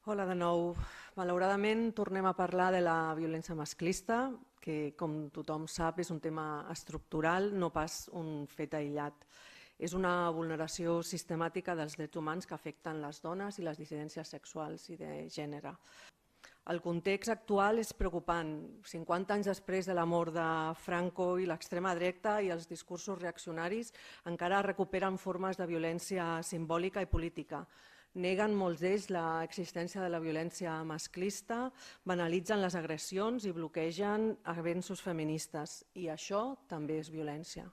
Hola de nou. Malauradament tornem a parlar de la violència masclista, que com tothom sap és un tema estructural, no pas un fet aïllat. És una vulneració sistemàtica dels drets humans que afecten les dones i les dissidències sexuals i de gènere. El context actual és preocupant. 50 anys després de la mort de Franco i l'extrema dreta i els discursos reaccionaris encara recuperen formes de violència simbòlica i política. Neguen molts d'ells l'existència de la violència masclista, banalitzen les agressions i bloquegen avenços feministes. I això també és violència.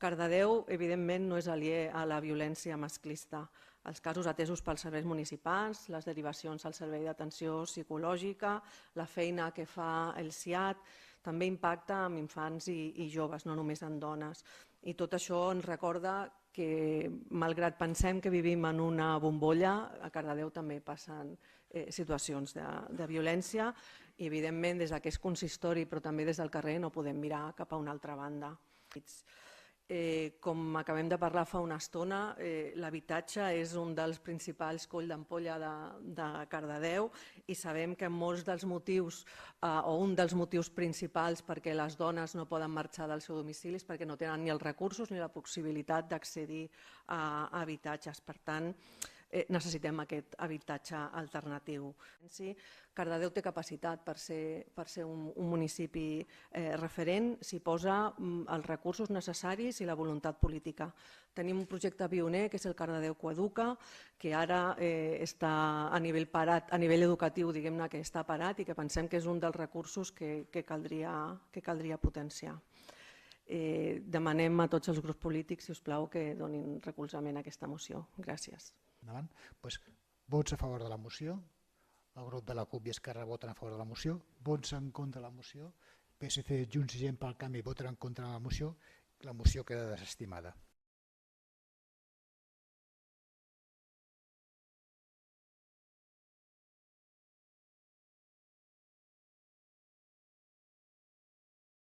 Cardedeu, evidentment, no és aliè a la violència masclista. Els casos atesos pels serveis municipals, les derivacions al servei d'atenció psicològica, la feina que fa el SIAD, també impacta en infants i joves, no només en dones. I tot això ens recorda que, malgrat pensem que vivim en una bombolla, a Cardedeu també passen situacions de violència i, evidentment, des d'aquest consistori, però també des del carrer, no podem mirar cap a una altra banda. Com acabem de parlar fa una estona, l'habitatge és un dels principals colls d'ampolla de Cardedeu i sabem que molts dels motius o un dels motius principals perquè les dones no poden marxar del seu domicili és perquè no tenen ni els recursos ni la possibilitat d'accedir a habitatges. Per tant, necessitem aquest habitatge alternatiu. Cardedeu té capacitat per ser un municipi referent si posa els recursos necessaris i la voluntat política. Tenim un projecte pioner que és el Cardedeu Coeduca, que ara està a nivell parat, a nivell educatiu, diguem-ne que està parat i que pensem que és un dels recursos que caldria potenciar. Demanem a tots els grups polítics, si us plau, que donin recolzament a aquesta moció. Gràcies. Endavant. Vots a favor de la moció. El grup de la CUP i Esquerra voten a favor de la moció. Vots en contra de la moció. PSC, Junts i Gent pel Canvi voten en contra de la moció. La moció queda desestimada.